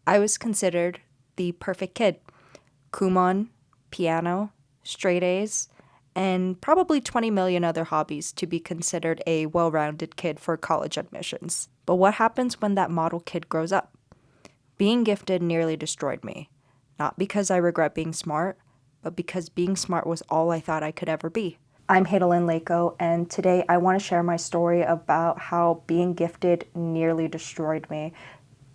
I was considered the perfect kid. Kumon, piano, straight A's, and probably 20 million other hobbies to be considered a well-rounded kid for college admissions. But what happens when that model kid grows up? Being gifted nearly destroyed me. Not because I regret being smart, but because being smart was all I thought I could ever be. I'm Hadel-Lynn, and today I want to share my story about how being gifted nearly destroyed me.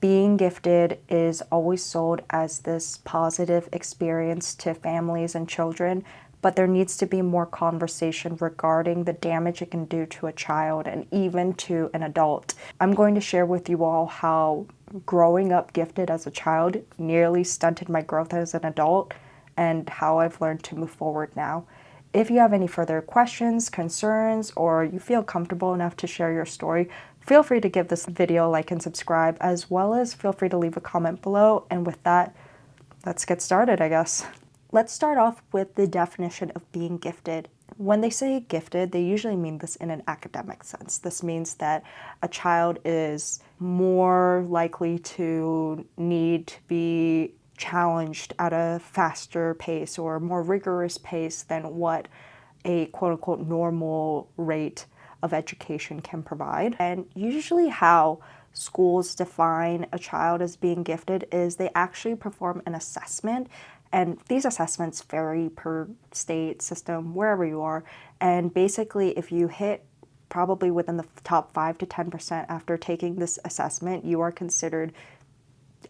Being gifted is always sold as this positive experience to families and children, but there needs to be more conversation regarding the damage it can do to a child and even to an adult. I'm going to share with you all how growing up gifted as a child nearly stunted my growth as an adult and how I've learned to move forward now. If you have any further questions, concerns, or you feel comfortable enough to share your story, feel free to give this video a like and subscribe, as well as feel free to leave a comment below. And with that, let's get started, I guess. Let's start off with the definition of being gifted. When they say gifted, they usually mean this in an academic sense. This means that a child is more likely to need to be challenged at a faster pace or more rigorous pace than what a quote-unquote normal rate of education can provide. And usually how schools define a child as being gifted is they actually perform an assessment, and these assessments vary per state, system, wherever you are. And basically if you hit probably within the top 5 to 10% after taking this assessment, you are considered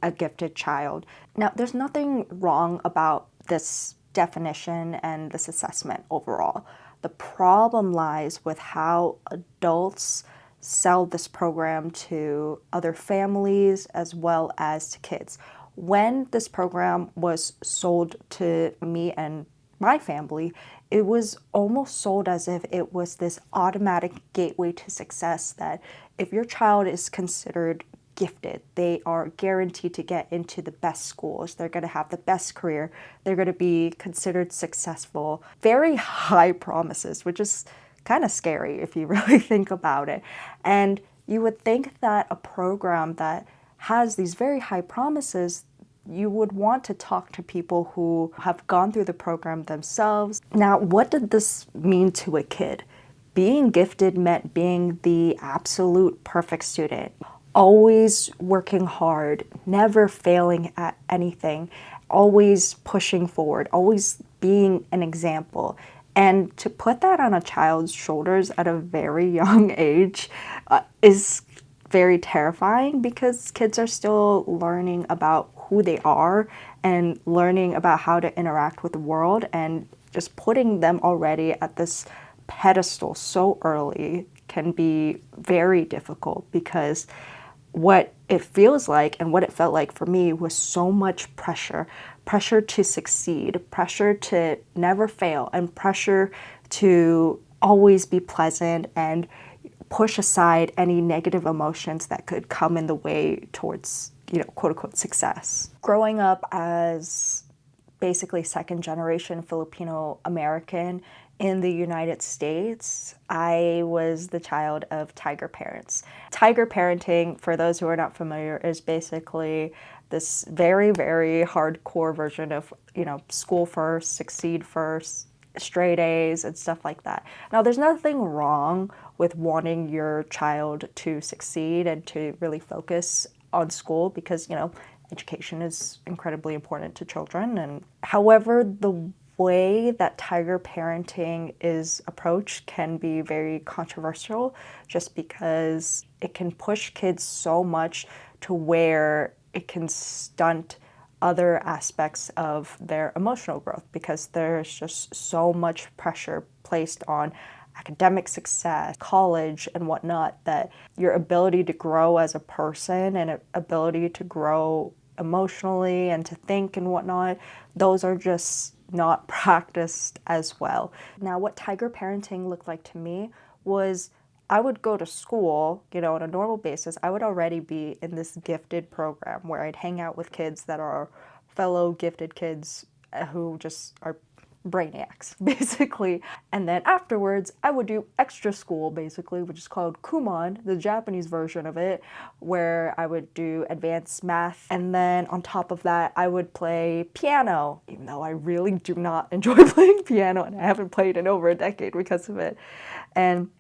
a gifted child. Now, there's nothing wrong about this definition and this assessment overall. The problem lies with how adults sell this program to other families as well as to kids. When this program was sold to me and my family, it was almost sold as if it was this automatic gateway to success, that if your child is considered gifted, they are guaranteed to get into the best schools, they're going to have the best career, they're going to be considered successful. Very high promises, which is kind of scary if you really think about it. And you would think that a program that has these very high promises, you would want to talk to people who have gone through the program themselves. Now, what did this mean to a kid? Being gifted meant being the absolute perfect student, always working hard, never failing at anything, always pushing forward, always being an example. And to put that on a child's shoulders at a very young age is very terrifying, because kids are still learning about who they are and learning about how to interact with the world, and just putting them already at this pedestal so early can be very difficult, because what it feels like and what it felt like for me was so much pressure. Pressure to succeed, pressure to never fail, and pressure to always be pleasant and push aside any negative emotions that could come in the way towards, quote unquote success. Growing up as basically second generation Filipino American in the United States, I was the child of tiger parents. Tiger parenting, for those who are not familiar, is basically this very, very hardcore version of, school first, succeed first, straight A's and stuff like that. Now, there's nothing wrong with wanting your child to succeed and to really focus on school, because, education is incredibly important to children. And however, the way that tiger parenting is approached can be very controversial, just because it can push kids so much to where it can stunt other aspects of their emotional growth, because there's just so much pressure placed on academic success, college, and whatnot, that your ability to grow as a person and ability to grow emotionally and to think and whatnot, those are just not practiced as well. Now, what tiger parenting looked like to me was I would go to school, on a normal basis. I would already be in this gifted program where I'd hang out with kids that are fellow gifted kids who just are brainiacs, basically. And then afterwards, I would do extra school, basically, which is called Kumon, the Japanese version of it, where I would do advanced math. And then on top of that, I would play piano, even though I really do not enjoy playing piano, and I haven't played in over a decade because of it. And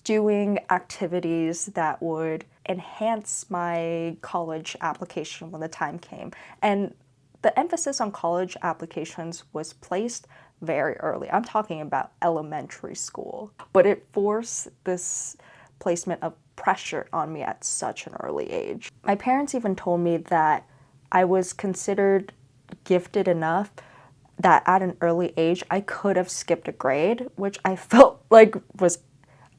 doing activities that would enhance my college application when the time came. And the emphasis on college applications was placed very early. I'm talking about elementary school, but it forced this placement of pressure on me at such an early age. My parents even told me that I was considered gifted enough that at an early age I could have skipped a grade, which I felt like was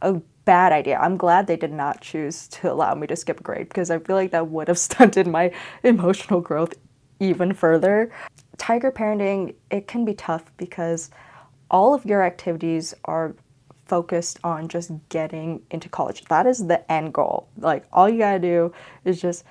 a bad idea. I'm glad they did not choose to allow me to skip a grade, because I feel like that would have stunted my emotional growth even further. Tiger parenting, it can be tough because all of your activities are focused on just getting into college. That is the end goal. Like, all you gotta do is just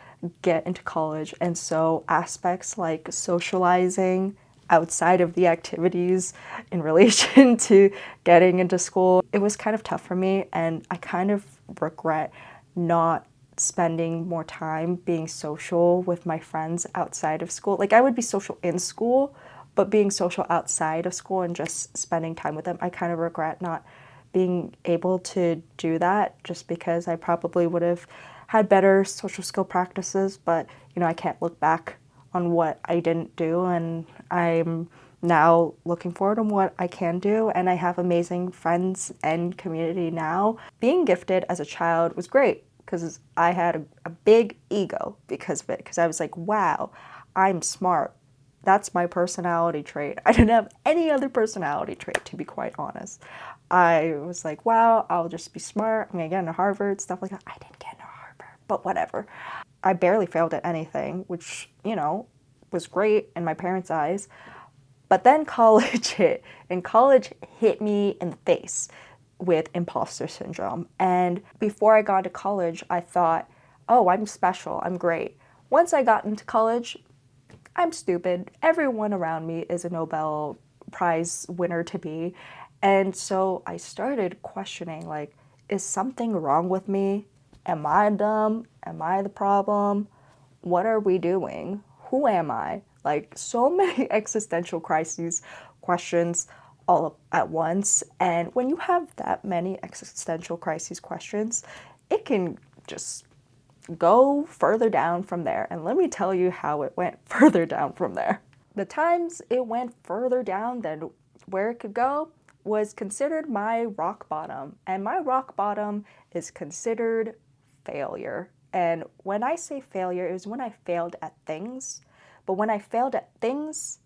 get into college. And so aspects like socializing outside of the activities in relation to getting into school, it was kind of tough for me, and I kind of regret not spending more time being social with my friends outside of school. Like, I would be social in school, but being social outside of school and just spending time with them, I kind of regret not being able to do that, just because I probably would have had better social skill practices. But, I can't look back on what I didn't do, and I'm now looking forward on what I can do, and I have amazing friends and community now. Being gifted as a child was great because I had a big ego because of it, because I was like, wow, I'm smart. That's my personality trait. I didn't have any other personality trait, to be quite honest. I was like, wow, I'll just be smart. I'm gonna get into Harvard, stuff like that. I didn't get into Harvard, but whatever. I barely failed at anything, which, was great in my parents' eyes. But then college hit, and college hit me in the face with imposter syndrome. And before I got to college, I thought, oh, I'm special, I'm great. Once I got into college, I'm stupid. Everyone around me is a Nobel Prize winner to be. And so I started questioning, like, is something wrong with me? Am I dumb? Am I the problem? What are we doing? Who am I? Like, so many existential crises, questions all at once. And when you have that many existential crises questions, it can just go further down from there. And let me tell you how it went further down from there. The times it went further down than where it could go was considered my rock bottom. And my rock bottom is considered failure. And when I say failure, it was when I failed at things. But when I failed at things,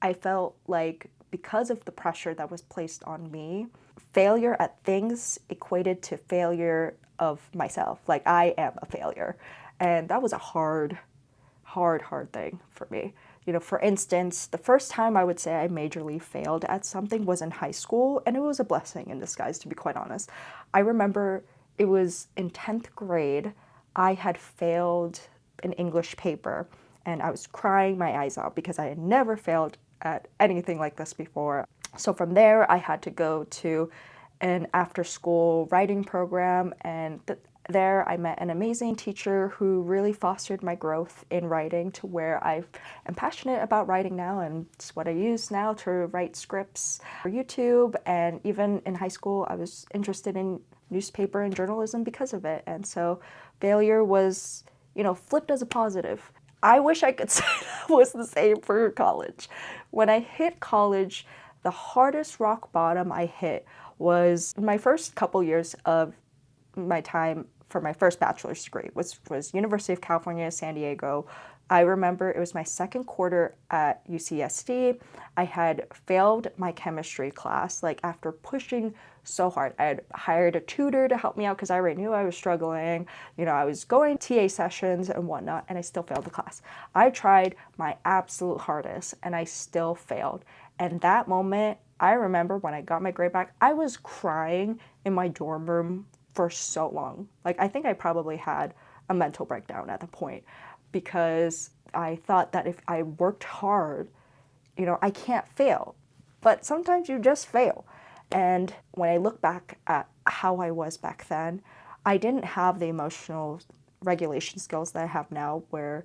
I felt like, because of the pressure that was placed on me, failure at things equated to failure of myself. Like, I am a failure. And that was a hard thing for me. For instance, the first time I would say I majorly failed at something was in high school, and it was a blessing in disguise, to be quite honest. I remember it was in 10th grade, I had failed an English paper, and I was crying my eyes out because I had never failed at anything like this before. So from there, I had to go to an after-school writing program, and there I met an amazing teacher who really fostered my growth in writing to where I am passionate about writing now, and it's what I use now to write scripts for YouTube. And even in high school, I was interested in newspaper and journalism because of it. And so failure was, flipped as a positive. I wish I could say that was the same for college. When I hit college, the hardest rock bottom I hit was my first couple years of my time for my first bachelor's degree, which was University of California, San Diego. I remember it was my second quarter at UCSD. I had failed my chemistry class, like, after pushing so hard. I had hired a tutor to help me out because I already knew I was struggling. I was going to TA sessions and whatnot, and I still failed the class. I tried my absolute hardest, and I still failed. And that moment, I remember when I got my grade back, I was crying in my dorm room for so long. Like, I think I probably had a mental breakdown at the point, because I thought that if I worked hard, I can't fail. but sometimes you just fail. And when I look back at how I was back then, I didn't have the emotional regulation skills that I have now, where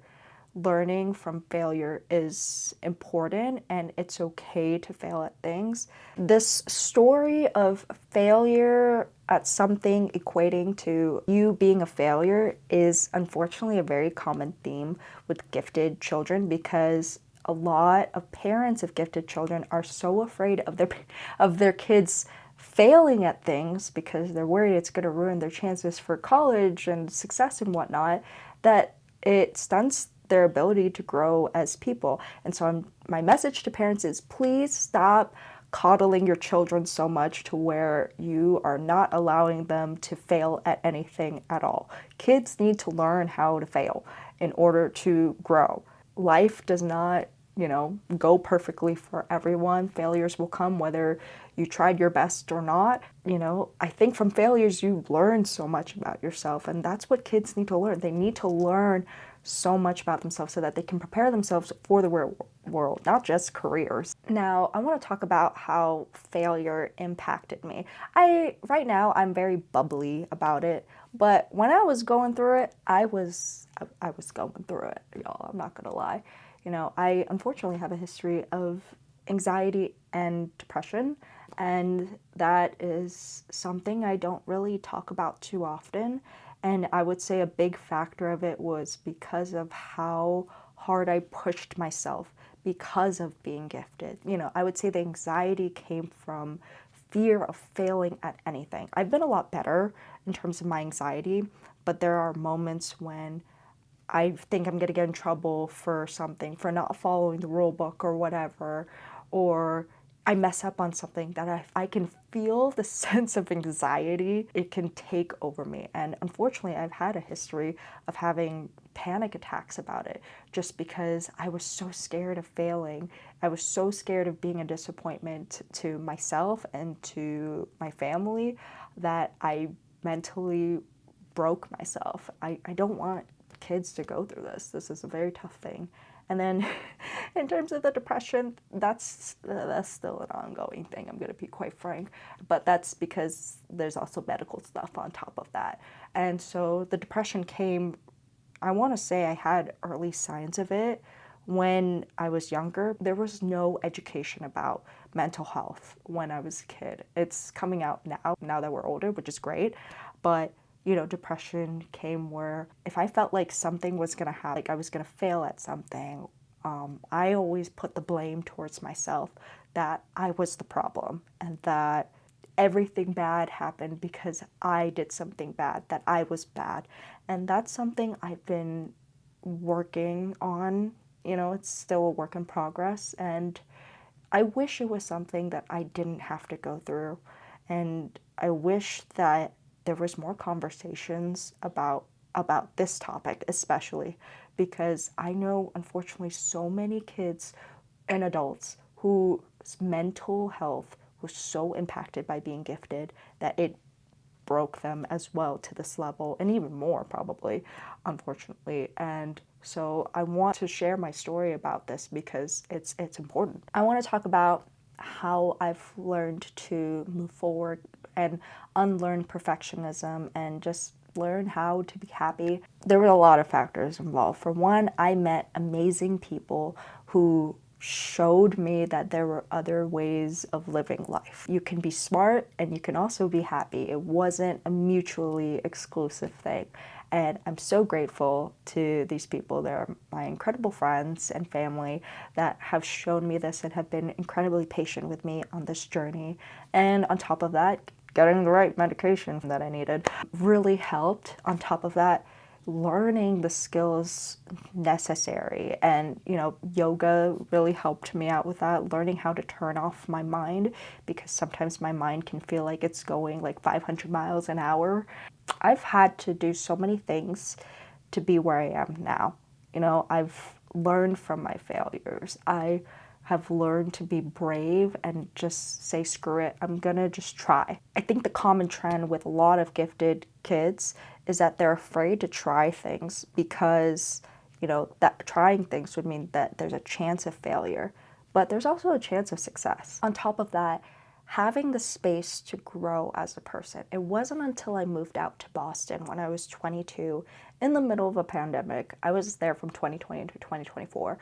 learning from failure is important and it's okay to fail at things. This story of failure at something equating to you being a failure is unfortunately a very common theme with gifted children, because a lot of parents of gifted children are so afraid of their kids failing at things because they're worried it's going to ruin their chances for college and success and whatnot, that it stunts their ability to grow as people. And so my message to parents is, please stop coddling your children so much to where you are not allowing them to fail at anything at all. Kids need to learn how to fail in order to grow. Life does not, go perfectly for everyone. Failures will come whether you tried your best or not. I think from failures you learn so much about yourself, and that's what kids need to learn. They need to learn so much about themselves so that they can prepare themselves for the real world, not just careers. Now, I want to talk about how failure impacted me. Right now I'm very bubbly about it, but when I was going through it, I was going through it, y'all. I'm not gonna lie. I unfortunately have a history of anxiety and depression, and that is something I don't really talk about too often. And I would say a big factor of it was because of how hard I pushed myself because of being gifted. I would say the anxiety came from fear of failing at anything. I've been a lot better in terms of my anxiety, but there are moments when I think I'm going to get in trouble for something, for not following the rule book or whatever, or I mess up on something that I can feel the sense of anxiety it can take over me. And unfortunately, I've had a history of having panic attacks about it just because I was so scared of failing. I was so scared of being a disappointment to myself and to my family that I mentally broke myself. I don't want kids to go through this. This is a very tough thing. And then in terms of the depression, that's still an ongoing thing, I'm going to be quite frank. But that's because there's also medical stuff on top of that. And so the depression came, I want to say I had early signs of it when I was younger. There was no education about mental health when I was a kid. It's coming out now that we're older, which is great. But depression came where if I felt like something was going to happen, like I was going to fail at something, I always put the blame towards myself, that I was the problem and that everything bad happened because I did something bad, that I was bad. And that's something I've been working on. It's still a work in progress, and I wish it was something that I didn't have to go through. And I wish that there was more conversations about this topic, especially because I know unfortunately so many kids and adults whose mental health was so impacted by being gifted that it broke them as well to this level, and even more probably, unfortunately. And so I want to share my story about this because it's important. I want to talk about how I've learned to move forward and unlearn perfectionism and just learn how to be happy. There were a lot of factors involved. For one, I met amazing people who showed me that there were other ways of living life. You can be smart and you can also be happy. It wasn't a mutually exclusive thing. And I'm so grateful to these people. They're my incredible friends and family that have shown me this and have been incredibly patient with me on this journey. And on top of that, getting the right medication that I needed really helped. On top of that, learning the skills necessary, and yoga really helped me out with that, learning how to turn off my mind, because sometimes my mind can feel like it's going like 500 miles an hour. I've had to do so many things to be where I am now. I've learned from my failures. I have learned to be brave and just say, screw it, I'm gonna just try. I think the common trend with a lot of gifted kids is that they're afraid to try things because, that trying things would mean that there's a chance of failure. but there's also a chance of success. On top of that, having the space to grow as a person. It wasn't until I moved out to Boston when I was 22 in the middle of a pandemic. I was there from 2020 to 2024,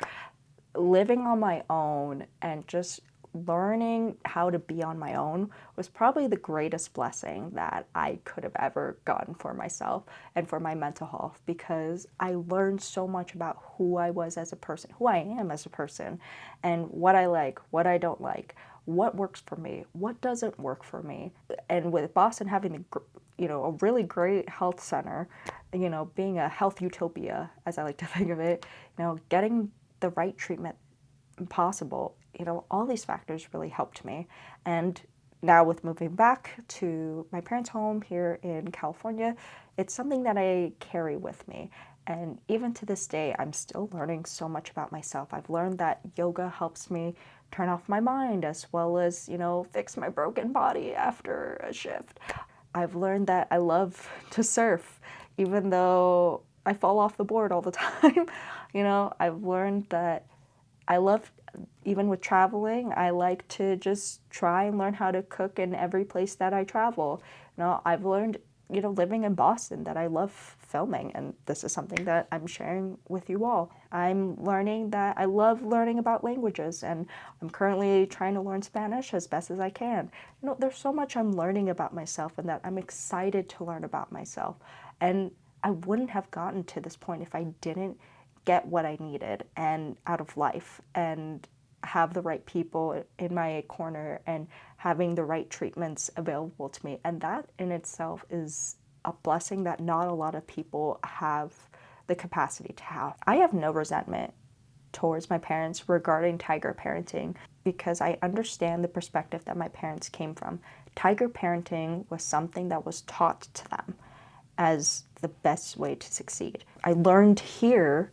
living on my own and just learning how to be on my own was probably the greatest blessing that I could have ever gotten for myself and for my mental health, because I learned so much about who I was as a person, who I am as a person, and what I like, what I don't like, what works for me, what doesn't work for me. And with Boston having a really great health center, being a health utopia, as I like to think of it, getting the right treatment possible, all these factors really helped me. And now with moving back to my parents' home here in California, it's something that I carry with me. And even to this day, I'm still learning so much about myself. I've learned that yoga helps me turn off my mind as well as, fix my broken body after a shift. I've learned that I love to surf, even though I fall off the board all the time. I've learned that I love, even with traveling, I like to just try and learn how to cook in every place that I travel. I've learned, living in Boston, that I love filming, and this is something that I'm sharing with you all. I'm learning that I love learning about languages, and I'm currently trying to learn Spanish as best as I can. There's so much I'm learning about myself and that I'm excited to learn about myself. And I wouldn't have gotten to this point if I didn't get what I needed and out of life and have the right people in my corner and having the right treatments available to me. And that in itself is a blessing that not a lot of people have the capacity to have. I have no resentment towards my parents regarding tiger parenting because I understand the perspective that my parents came from. Tiger parenting was something that was taught to them as the best way to succeed. I learned here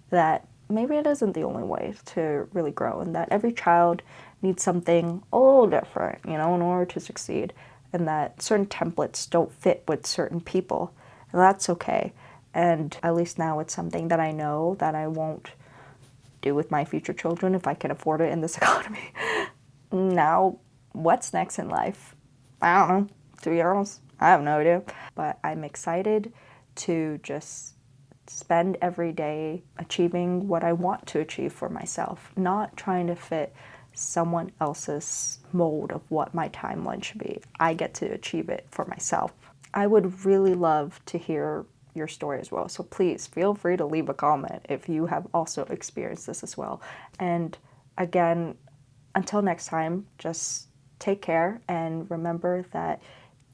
that maybe it isn't the only way to really grow, and that every child needs something a little different, in order to succeed, and that certain templates don't fit with certain people, and that's okay. And at least now it's something that I know that I won't do with my future children if I can afford it in this economy. Now, what's next in life? I don't know, to be honest. I have no idea. But I'm excited to just spend every day achieving what I want to achieve for myself, not trying to fit someone else's mold of what my timeline should be. I get to achieve it for myself. I would really love to hear your story as well. So please feel free to leave a comment if you have also experienced this as well. And again, until next time, just take care and remember that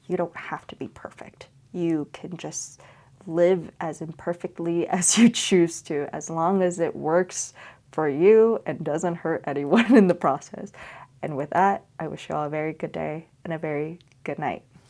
you don't have to be perfect. You can just live as imperfectly as you choose to, as long as it works for you and doesn't hurt anyone in the process. And with that, I wish you all a very good day and a very good night.